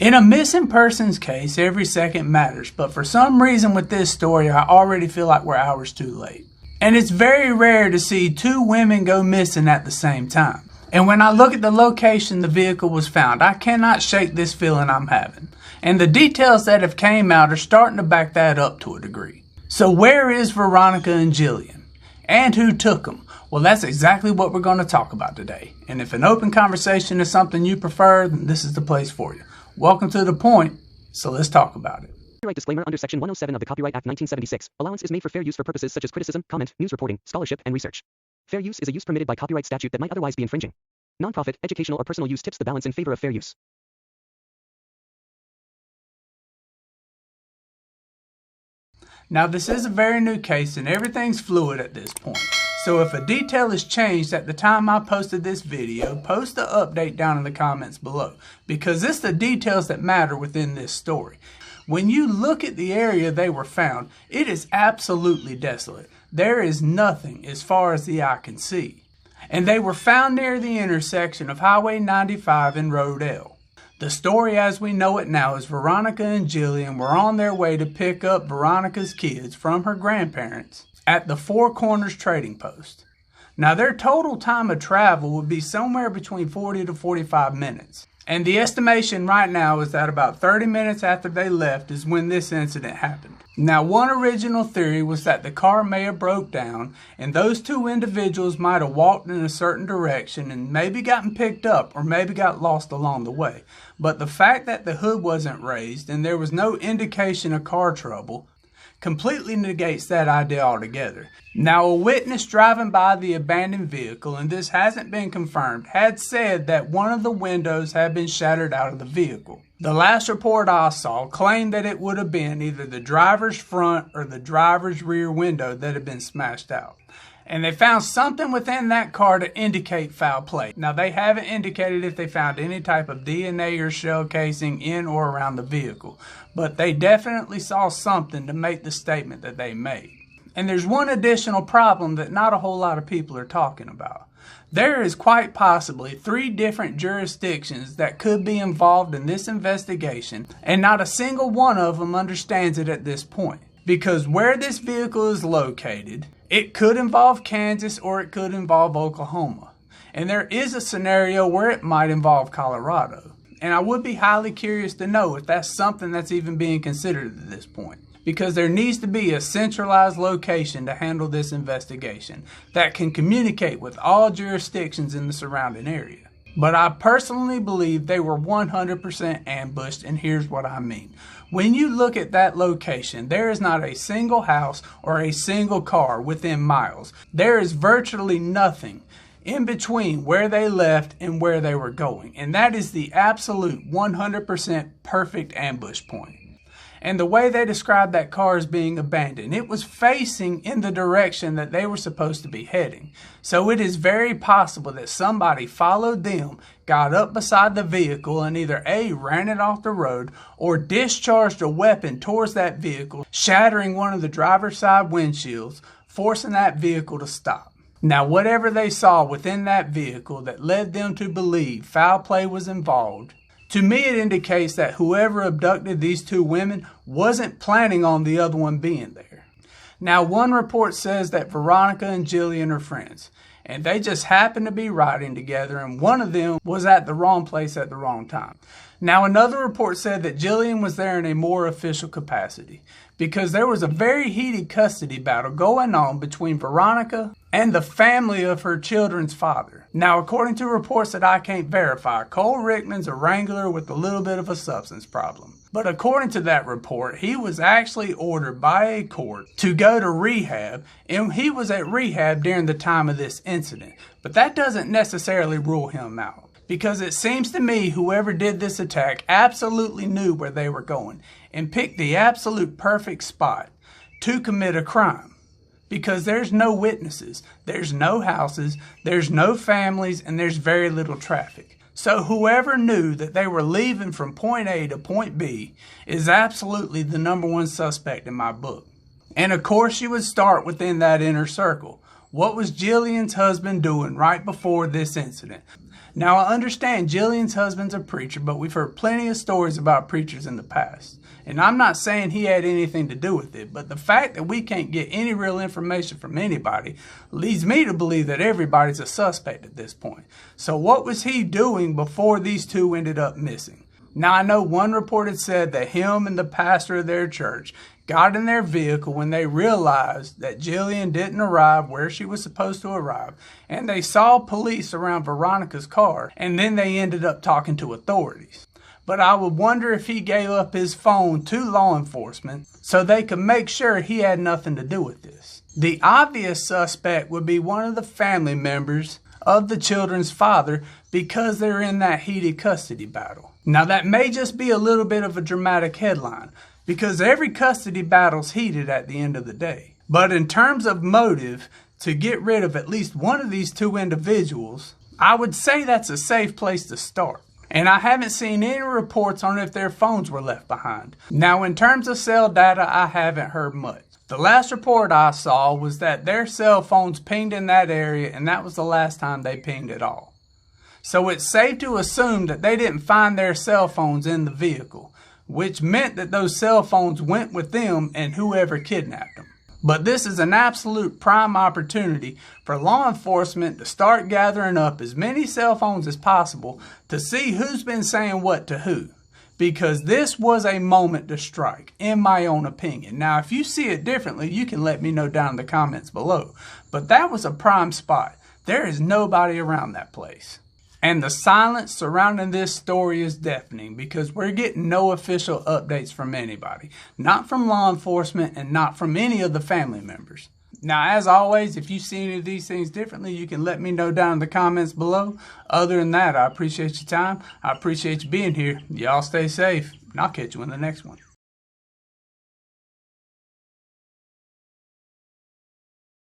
In a missing persons case, every second matters, but for some reason with this story, I already feel like we're hours too late. And it's very rare to see two women go missing at the same time. And when I look at the location the vehicle was found, I cannot shake this feeling I'm having. And the details that have came out are starting to back that up to a degree. So where is Veronica and Jilian? And who took them? Well, that's exactly what we're going to talk about today. And if an open conversation is something you prefer, then this is the place for you. Welcome to The Point, so let's talk about it. Copyright disclaimer under Section 107 of the Copyright Act 1976. Allowance is made for fair use for purposes such as criticism, comment, news reporting, scholarship, and research. Fair use is a use permitted by copyright statute that might otherwise be infringing. Nonprofit, educational, or personal use tips the balance in favor of fair use. Now, this is a very new case and everything's fluid at this point. So if a detail is changed at the time I posted this video, post the update down in the comments below, because it's the details that matter within this story. When you look at the area they were found, it is absolutely desolate. There is nothing as far as the eye can see. And they were found near the intersection of Highway 95 and Road L. The story as we know it now is Veronica and Jilian were on their way to pick up Veronica's kids from her grandparents at the Four Corners Trading Post. Now their total time of travel would be somewhere between 40 to 45 minutes. And the estimation right now is that about 30 minutes after they left is when this incident happened. Now one original theory was that the car may have broke down and those two individuals might have walked in a certain direction and maybe gotten picked up or maybe got lost along the way. But the fact that the hood wasn't raised and there was no indication of car trouble completely negates that idea altogether. Now a witness driving by the abandoned vehicle, and this hasn't been confirmed, had said that one of the windows had been shattered out of the vehicle. The last report I saw claimed that it would have been either the driver's front or the driver's rear window that had been smashed out. And they found something within that car to indicate foul play. Now they haven't indicated if they found any type of DNA or shell casing in or around the vehicle, but they definitely saw something to make the statement that they made. And there's one additional problem that not a whole lot of people are talking about. There is quite possibly 3 different jurisdictions that could be involved in this investigation, and not a single one of them understands it at this point. Because where this vehicle is located, it could involve Kansas or it could involve Oklahoma. And there is a scenario where it might involve Colorado. And I would be highly curious to know if that's something that's even being considered at this point. Because there needs to be a centralized location to handle this investigation that can communicate with all jurisdictions in the surrounding area. But I personally believe they were 100% ambushed, and here's what I mean. When you look at that location, there is not a single house or a single car within miles. There is virtually nothing in between where they left and where they were going. And that is the absolute 100% perfect ambush point. And the way they described that car as being abandoned, it was facing in the direction that they were supposed to be heading. So it is very possible that somebody followed them, got up beside the vehicle, and either A, ran it off the road, or discharged a weapon towards that vehicle, shattering one of the driver's side windshields, forcing that vehicle to stop. Now, whatever they saw within that vehicle that led them to believe foul play was involved, to me, it indicates that whoever abducted these 2 women wasn't planning on the other one being there. Now, one report says that Veronica and Jilian are friends, and they just happened to be riding together, and one of them was at the wrong place at the wrong time. Now, another report said that Jilian was there in a more official capacity, because there was a very heated custody battle going on between Veronica and the family of her children's father. Now, according to reports that I can't verify, Cole Rickman's a wrangler with a little bit of a substance problem. But according to that report, he was actually ordered by a court to go to rehab, and he was at rehab during the time of this incident. But that doesn't necessarily rule him out, because it seems to me whoever did this attack absolutely knew where they were going and picked the absolute perfect spot to commit a crime. Because there's no witnesses, there's no houses, there's no families, and there's very little traffic. So whoever knew that they were leaving from point A to point B is absolutely the #1 suspect in my book. And of course you would start within that inner circle. What was Jillian's husband doing right before this incident? Now, I understand Jillian's husband's a preacher, but we've heard plenty of stories about preachers in the past. And I'm not saying he had anything to do with it, but the fact that we can't get any real information from anybody leads me to believe that everybody's a suspect at this point. So what was he doing before these two ended up missing? Now, I know one report had said that him and the pastor of their church got in their vehicle when they realized that Jilian didn't arrive where she was supposed to arrive, and they saw police around Veronica's car, and then they ended up talking to authorities. But I would wonder if he gave up his phone to law enforcement so they could make sure he had nothing to do with this. The obvious suspect would be one of the family members of the children's father because they're in that heated custody battle. Now, that may just be a little bit of a dramatic headline because every custody battle's heated at the end of the day. But in terms of motive to get rid of at least one of these two individuals, I would say that's a safe place to start. And I haven't seen any reports on if their phones were left behind. Now, in terms of cell data, I haven't heard much. The last report I saw was that their cell phones pinged in that area, and that was the last time they pinged at all. So it's safe to assume that they didn't find their cell phones in the vehicle, which meant that those cell phones went with them and whoever kidnapped them. But this is an absolute prime opportunity for law enforcement to start gathering up as many cell phones as possible to see who's been saying what to who. Because this was a moment to strike, in my own opinion. Now, if you see it differently, you can let me know down in the comments below. But that was a prime spot. There is nobody around that place. And the silence surrounding this story is deafening because we're getting no official updates from anybody. Not from law enforcement and not from any of the family members. Now, as always, if you see any of these things differently, you can let me know down in the comments below. Other than that, I appreciate your time. I appreciate you being here. Y'all stay safe, and I'll catch you in the next one.